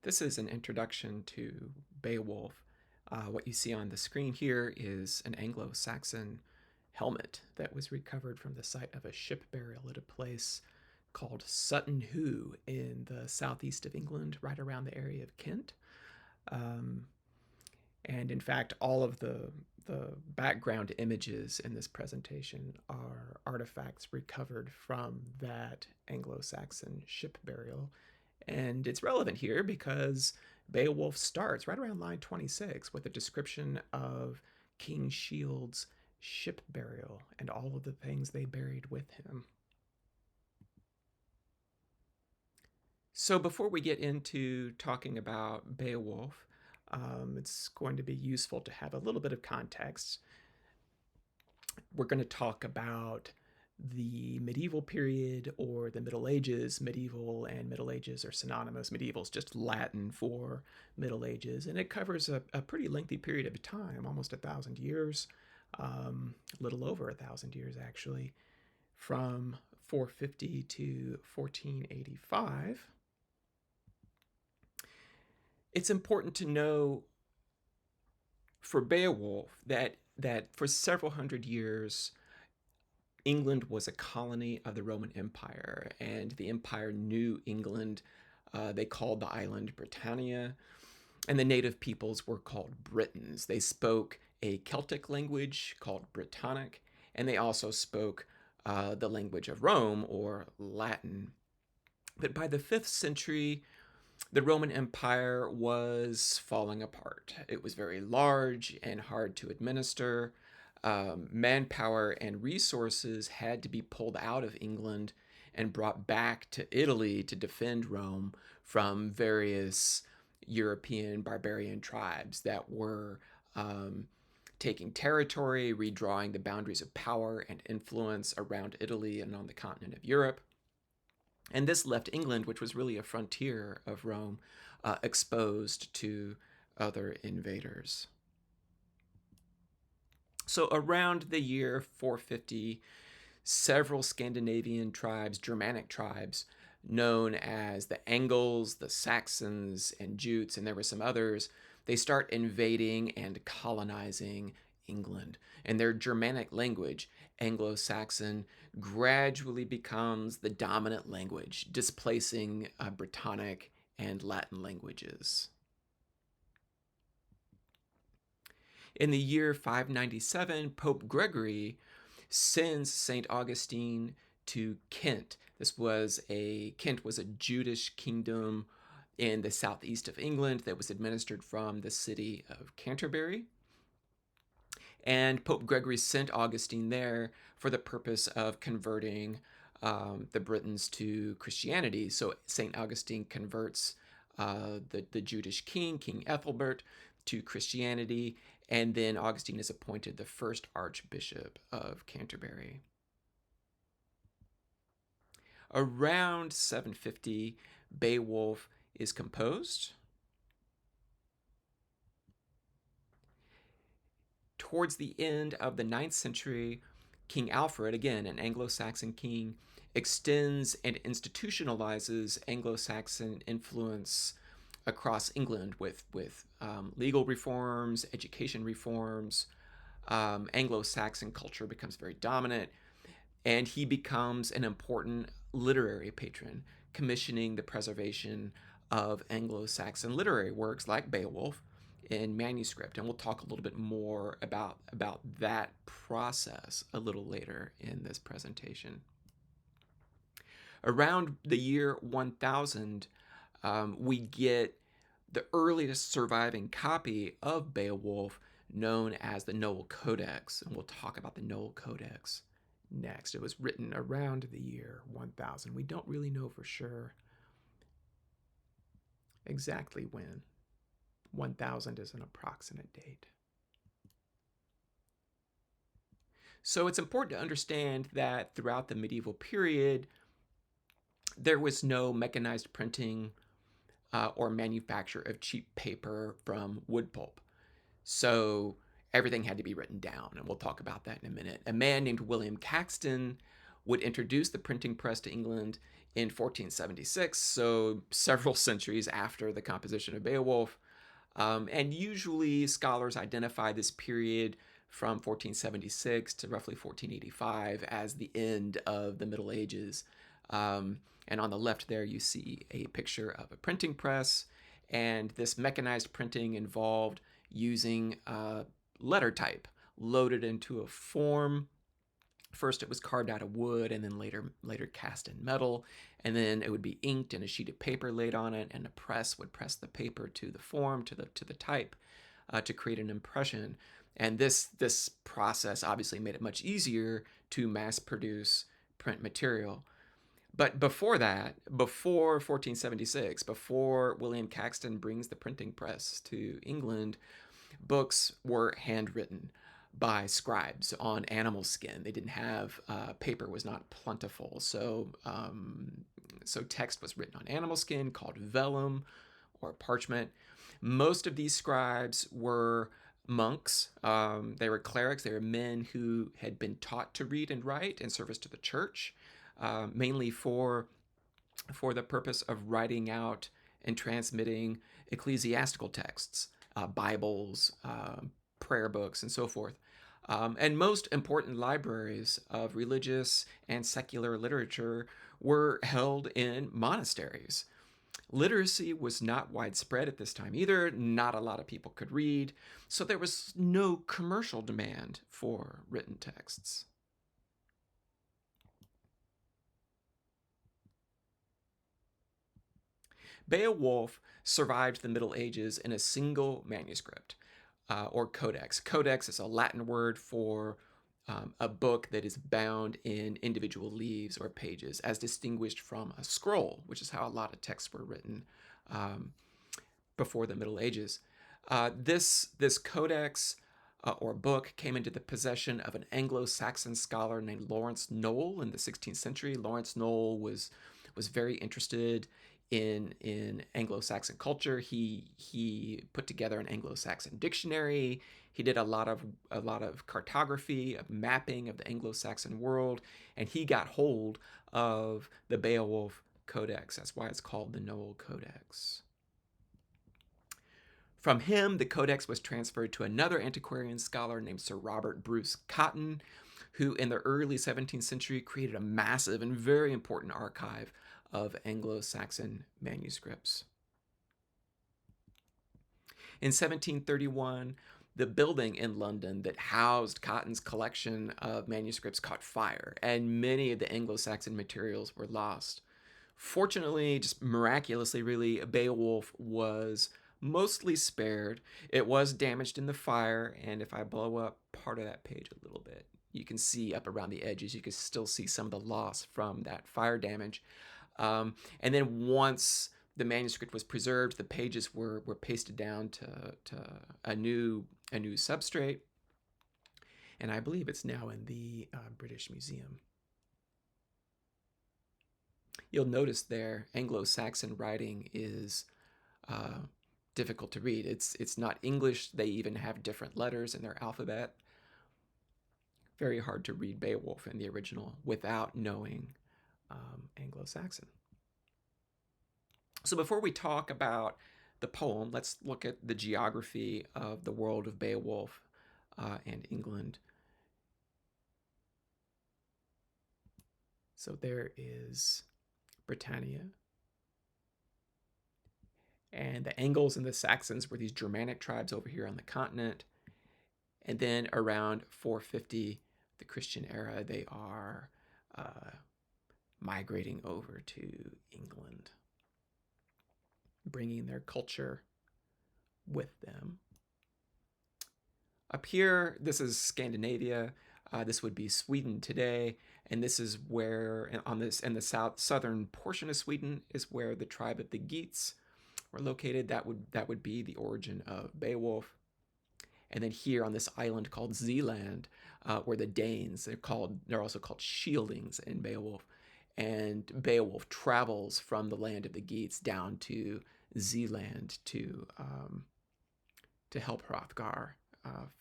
This is an introduction to Beowulf. What you see on the screen here is an Anglo-Saxon helmet that was recovered from the site of a ship burial at a place called Sutton Hoo in the southeast of England, right around the area of Kent. Um, and in fact, all of the background images in this presentation are artifacts recovered from that Anglo-Saxon ship burial. And it's relevant here because Beowulf starts right around line 26 with a description of King Shield's ship burial and all of the things they buried with him. So before we get into talking about Beowulf, it's going to be useful to have a little bit of context. We're going to talk about the medieval period or the Middle Ages. Medieval and Middle Ages are synonymous. Medieval is just Latin for Middle Ages, and it covers a pretty lengthy period of time, almost 1,000 years, a little over 1,000 years actually, from 450 to 1485. It's important to know for Beowulf that for several hundred years England was a colony of the Roman Empire, and the empire knew England. They called the island Britannia, and the native peoples were called Britons. They spoke a Celtic language called Brittonic, and they also spoke the language of Rome, or Latin. But by the 5th century, the Roman Empire was falling apart. It was very large and hard to administer. Manpower and resources had to be pulled out of England and brought back to Italy to defend Rome from various European barbarian tribes that were taking territory, redrawing the boundaries of power and influence around Italy and on the continent of Europe. And this left England, which was really a frontier of Rome, exposed to other invaders. So around the year 450, several Scandinavian tribes, Germanic tribes, known as the Angles, the Saxons, and Jutes, and there were some others, they start invading and colonizing England. And their Germanic language, Anglo-Saxon, gradually becomes the dominant language, displacing Brittonic and Latin languages. In the year 597, Pope Gregory sends St. Augustine to Kent. Kent was a Judish kingdom in the southeast of England that was administered from the city of Canterbury. And Pope Gregory sent Augustine there for the purpose of converting the Britons to Christianity. So St. Augustine converts the Judish king, King Ethelbert, to Christianity, and then Augustine is appointed the first Archbishop of Canterbury. Around 750, Beowulf is composed. Towards the end of the 9th century, King Alfred, again an Anglo-Saxon king, extends and institutionalizes Anglo-Saxon influence across England with legal reforms, education reforms. Anglo-Saxon culture becomes very dominant, and he becomes an important literary patron, commissioning the preservation of Anglo-Saxon literary works like Beowulf in manuscript. And we'll talk a little bit more about that process a little later in this presentation. Around the year 1000, we get the earliest surviving copy of Beowulf, known as the Noel Codex, and we'll talk about the Noel Codex next. It was written around the year 1000. We don't really know for sure exactly when. 1000 is an approximate date. So it's important to understand that throughout the medieval period, there was no mechanized printing or manufacture of cheap paper from wood pulp. So everything had to be written down, and we'll talk about that in a minute. A man named William Caxton would introduce the printing press to England in 1476, so several centuries after the composition of Beowulf. And usually scholars identify this period from 1476 to roughly 1485 as the end of the Middle Ages. And on the left there, you see a picture of a printing press. And this mechanized printing involved using letter type loaded into a form. First, it was carved out of wood, and then later cast in metal, and then it would be inked, and a sheet of paper laid on it, and a press would press the paper to the form, to the type, to create an impression. And this process obviously made it much easier to mass produce print material. But before that, before 1476, before William Caxton brings the printing press to England, books were handwritten by scribes on animal skin. They didn't have paper was not plentiful, so text was written on animal skin called vellum or parchment. Most of these scribes were monks. They were clerics. They were men who had been taught to read and write in service to the church, mainly for the purpose of writing out and transmitting ecclesiastical texts, Bibles, prayer books, and so forth. And most important libraries of religious and secular literature were held in monasteries. Literacy was not widespread at this time either. Not a lot of people could read, so there was no commercial demand for written texts. Beowulf survived the Middle Ages in a single manuscript, or codex. Codex is a Latin word for a book that is bound in individual leaves or pages, as distinguished from a scroll, which is how a lot of texts were written before the Middle Ages. This codex or book came into the possession of an Anglo-Saxon scholar named Lawrence Noel in the 16th century. Lawrence Noel was very interested in Anglo-Saxon culture. He put together an Anglo-Saxon dictionary. He did a lot of cartography, of mapping of the Anglo-Saxon world, and he got hold of the Beowulf Codex. That's why it's called the Noel Codex. From him, the codex was transferred to another antiquarian scholar named Sir Robert Bruce Cotton, who in the early 17th century created a massive and very important archive of Anglo-Saxon manuscripts. In 1731, the building in London that housed Cotton's collection of manuscripts caught fire, and many of the Anglo-Saxon materials were lost. Fortunately, just miraculously really, Beowulf was mostly spared. It was damaged in the fire, and if I blow up part of that page a little bit, you can see up around the edges, you can still see some of the loss from that fire damage. And then once the manuscript was preserved, the pages were pasted down to a new substrate, and I believe it's now in the British Museum. You'll notice there Anglo-Saxon writing is difficult to read. It's not English. They even have different letters in their alphabet. Very hard to read Beowulf in the original without knowing Anglo-Saxon. So before we talk about the poem, let's look at the geography of the world of Beowulf and England. So there is Britannia. And the Angles and the Saxons were these Germanic tribes over here on the continent. And then around 450, the Christian era, they are migrating over to England, bringing their culture with them. Up here, this is Scandinavia. This would be Sweden today, and this is where, in the southern portion of Sweden, is where the tribe of the Geats were located. That would be the origin of Beowulf. And then here on this island called Zealand, where the Danes, they're also called Shieldings in Beowulf. And Beowulf travels from the land of the Geats down to Zealand to help Hrothgar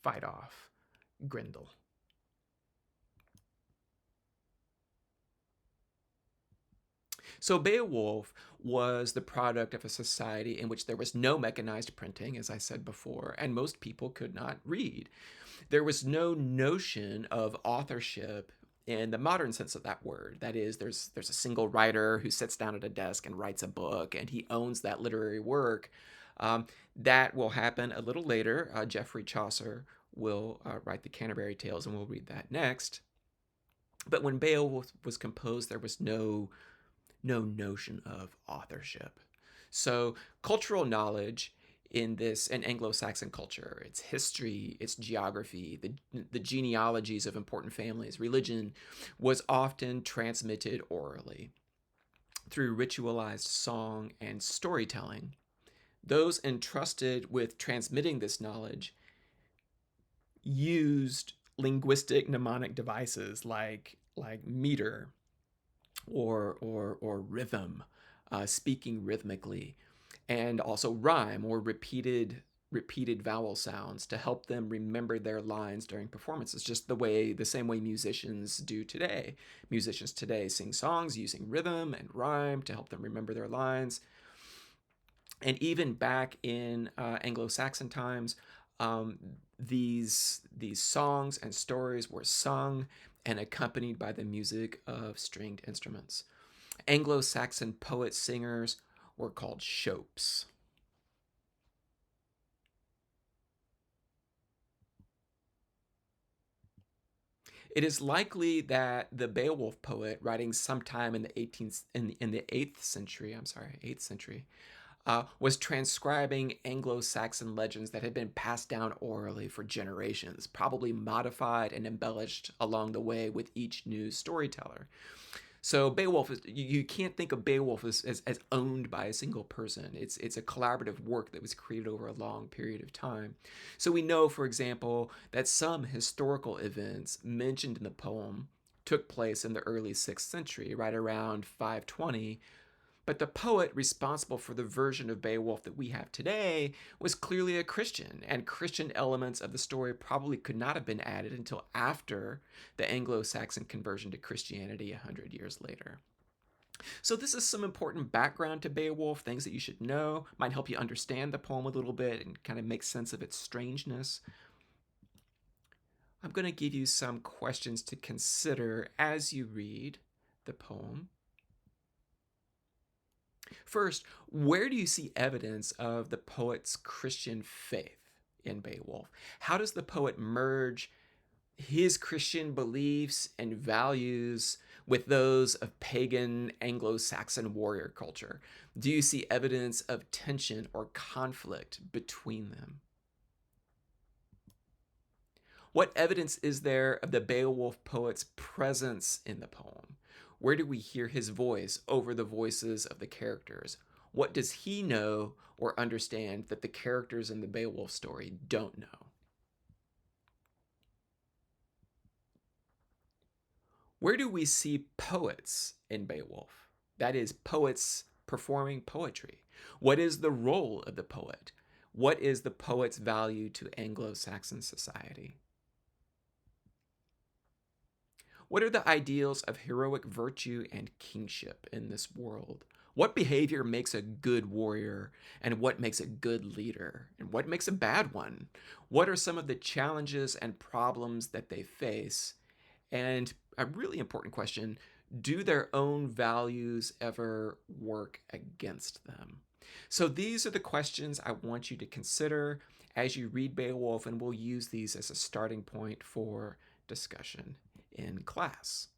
fight off Grendel. So Beowulf was the product of a society in which there was no mechanized printing, as I said before, and most people could not read. There was no notion of authorship in the modern sense of that word. That is, there's a single writer who sits down at a desk and writes a book, and he owns that literary work. That will happen a little later. Geoffrey Chaucer will write the Canterbury Tales, and we'll read that next. But when Beowulf was composed, there was no notion of authorship. So cultural knowledge in Anglo-Saxon culture, its history, its geography, the genealogies of important families, religion, was often transmitted orally through ritualized song and storytelling. Those entrusted with transmitting this knowledge used linguistic mnemonic devices like meter or rhythm, speaking rhythmically, and also rhyme or repeated vowel sounds to help them remember their lines during performances, just the same way musicians do today. Musicians today sing songs using rhythm and rhyme to help them remember their lines. And even back in Anglo-Saxon times, um, these songs and stories were sung and accompanied by the music of stringed instruments. Anglo-Saxon poet singers were called shopes. It is likely that the Beowulf poet, writing sometime in the 18th in the 8th century, 8th century, was transcribing Anglo-Saxon legends that had been passed down orally for generations, probably modified and embellished along the way with each new storyteller. So Beowulf is, you can't think of Beowulf as owned by a single person. It's a collaborative work that was created over a long period of time. So we know, for example, that some historical events mentioned in the poem took place in the early 6th century, right around 520, but the poet responsible for the version of Beowulf that we have today was clearly a Christian, and Christian elements of the story probably could not have been added until after the Anglo-Saxon conversion to Christianity 100 years later. So this is some important background to Beowulf, things that you should know, might help you understand the poem a little bit and kind of make sense of its strangeness. I'm going to give you some questions to consider as you read the poem. First, where do you see evidence of the poet's Christian faith in Beowulf? How does the poet merge his Christian beliefs and values with those of pagan Anglo-Saxon warrior culture? Do you see evidence of tension or conflict between them? What evidence is there of the Beowulf poet's presence in the poem? Where do we hear his voice over the voices of the characters? What does he know or understand that the characters in the Beowulf story don't know? Where do we see poets in Beowulf? That is, poets performing poetry. What is the role of the poet? What is the poet's value to Anglo-Saxon society? What are the ideals of heroic virtue and kingship in this world? What behavior makes a good warrior, and what makes a good leader, and what makes a bad one? What are some of the challenges and problems that they face? And a really important question, do their own values ever work against them? So these are the questions I want you to consider as you read Beowulf, and we'll use these as a starting point for discussion in class.